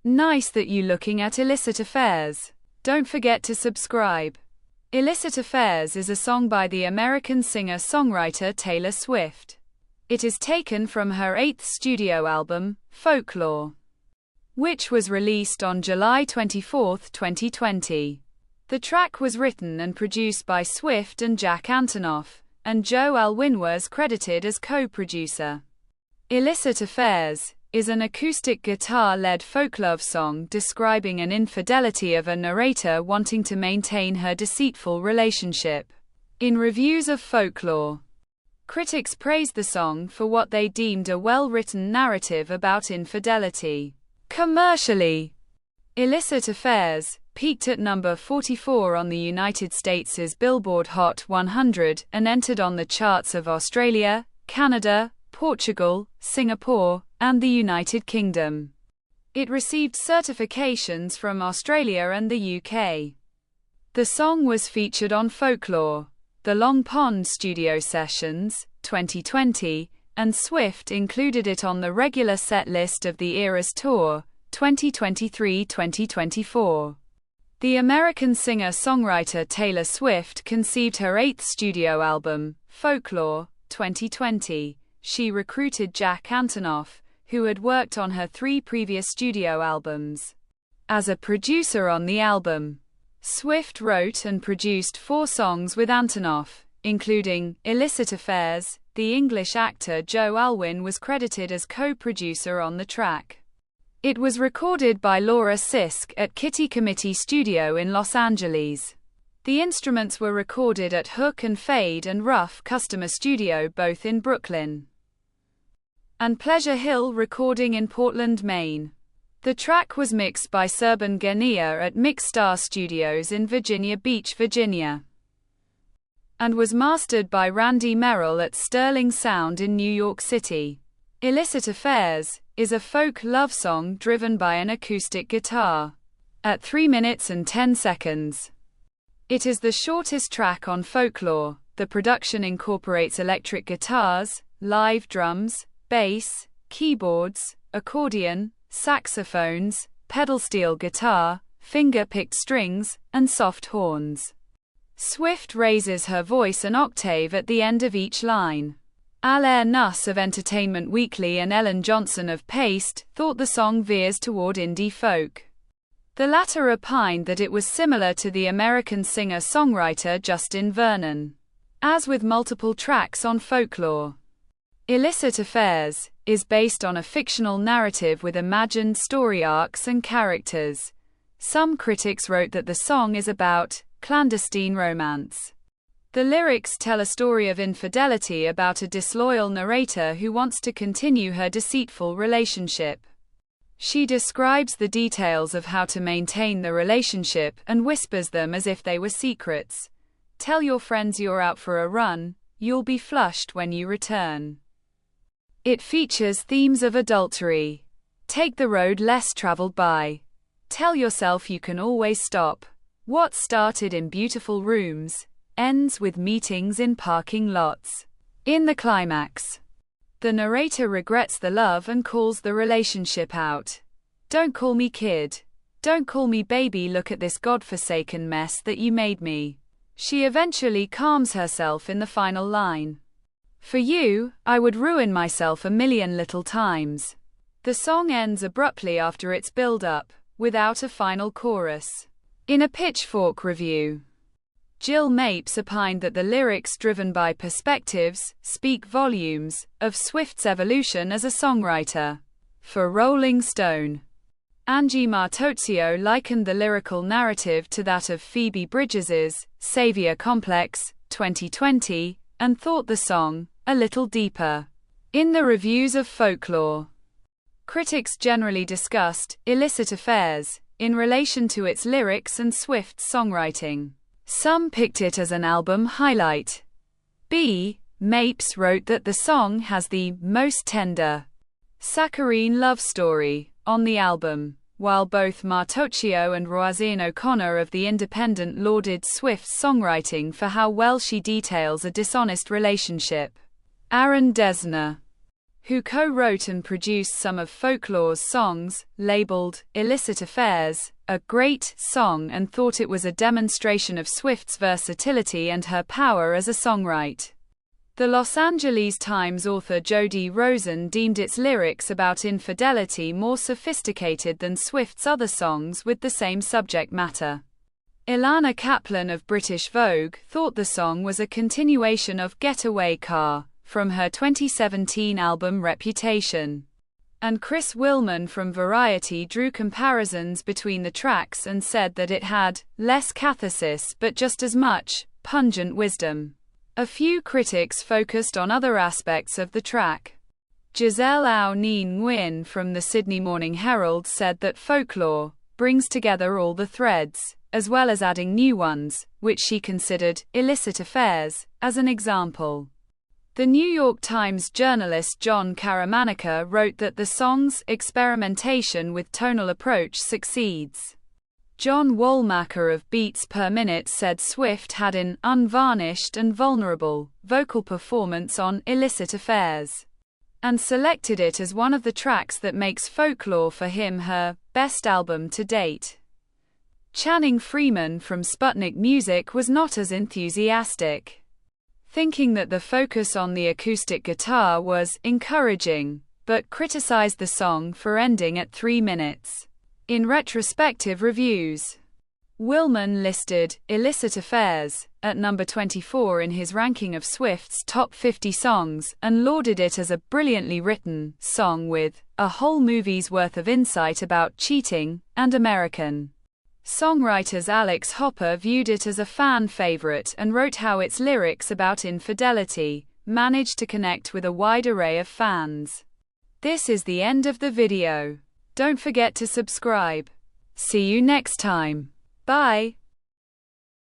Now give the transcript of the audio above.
Nice that you looking at Illicit Affairs. Don't forget to subscribe. Illicit Affairs is a song by the American singer-songwriter Taylor Swift. It is taken from her 8th studio album, Folklore, which was released on July 24, 2020. The track was written and produced by Swift and Jack Antonoff, and Joe Alwyn was credited as co-producer. Illicit Affairs is an acoustic guitar-led folklore song describing an infidelity of a narrator wanting to maintain her deceitful relationship. In reviews of Folklore, critics praised the song for what they deemed a well-written narrative about infidelity. Commercially, Illicit Affairs peaked at number 44 on the United States' Billboard Hot 100 and entered on the charts of Australia, Canada, Portugal, Singapore, and the United Kingdom. It received certifications from Australia and the UK. The song was featured on Folklore, The Long Pond Studio Sessions, 2020, and Swift included it on the regular set list of the Eras Tour, 2023-2024. The American singer-songwriter Taylor Swift conceived her 8th studio album, Folklore, 2020. She recruited Jack Antonoff, who had worked on her 3 previous studio albums, as a producer on the album. Swift wrote and produced 4 songs with Antonoff, including Illicit Affairs. The English actor Joe Alwyn was credited as co-producer on the track. It was recorded by Laura Sisk at Kitty Committee Studio in Los Angeles. The instruments were recorded at Hook and Fade and Rough Customer Studio, both in Brooklyn, and Pleasure Hill Recording in Portland, Maine. The track was mixed by Serban Gania at Mixstar Studios in Virginia Beach, Virginia, and was mastered by Randy Merrill at Sterling Sound in New York City. Illicit Affairs is a folk love song driven by an acoustic guitar at 3 minutes and 10 seconds. It is the shortest track on Folklore. The production incorporates electric guitars, live drums, bass, keyboards, accordion, saxophones, pedal steel guitar, finger-picked strings, and soft horns. Swift raises her voice an octave at the end of each line. Alaire Nuss of Entertainment Weekly and Ellen Johnson of Paste thought the song veers toward indie folk. The latter opined that it was similar to the American singer-songwriter Justin Vernon. As with multiple tracks on Folklore, Illicit Affairs is based on a fictional narrative with imagined story arcs and characters. Some critics wrote that the song is about clandestine romance. The lyrics tell a story of infidelity about a disloyal narrator who wants to continue her deceitful relationship. She describes the details of how to maintain the relationship and whispers them as if they were secrets. Tell your friends you're out for a run, you'll be flushed when you return. It features themes of adultery. Take the road less traveled by. Tell yourself you can always stop. What started in beautiful rooms ends with meetings in parking lots. In the climax, the narrator regrets the love and calls the relationship out. Don't call me kid. Don't call me baby, look at this godforsaken mess that you made me. She eventually calms herself in the final line. For you, I would ruin myself a million little times. The song ends abruptly after its build-up, without a final chorus. In a Pitchfork review, Jill Mapes opined that the lyrics, driven by perspectives, speak volumes of Swift's evolution as a songwriter. For Rolling Stone, Angie Martozio likened the lyrical narrative to that of Phoebe Bridges's Savior Complex, 2020, and thought the song a little deeper. In the reviews of Folklore, critics generally discussed Illicit Affairs in relation to its lyrics and Swift's songwriting. Some picked it as an album highlight. B. Mapes wrote that the song has the most tender, saccharine love story on the album, while both Martocchio and Roisin O'Connor of The Independent lauded Swift's songwriting for how well she details a dishonest relationship. Aaron Dessner, who co-wrote and produced some of Folklore's songs, labeled Illicit Affairs a great song and thought it was a demonstration of Swift's versatility and her power as a songwriter. The Los Angeles Times author Jody Rosen deemed its lyrics about infidelity more sophisticated than Swift's other songs with the same subject matter. Ilana Kaplan of British Vogue thought the song was a continuation of Getaway Car from her 2017 album Reputation. And Chris Willman from Variety drew comparisons between the tracks and said that it had less catharsis but just as much pungent wisdom. A few critics focused on other aspects of the track. Giselle Au Nien Nguyen from the Sydney Morning Herald said that Folklore brings together all the threads, as well as adding new ones, which she considered illicit affairs, as an example. The New York Times journalist John Caramanica wrote that the song's experimentation with tonal approach succeeds. John Woolmacher of Beats Per Minute said Swift had an unvarnished and vulnerable vocal performance on Illicit Affairs, and selected it as one of the tracks that makes Folklore for him her best album to date. Channing Freeman from Sputnik Music was not as enthusiastic, thinking that the focus on the acoustic guitar was encouraging, but criticized the song for ending at 3 minutes. In retrospective reviews, Willman listed Illicit Affairs at number 24 in his ranking of Swift's top 50 songs, and lauded it as a brilliantly written song with a whole movie's worth of insight about cheating and American. Songwriters Alex Hopper viewed it as a fan favorite and wrote how its lyrics about infidelity managed to connect with a wide array of fans. This is the end of the video. Don't forget to subscribe. See you next time. Bye.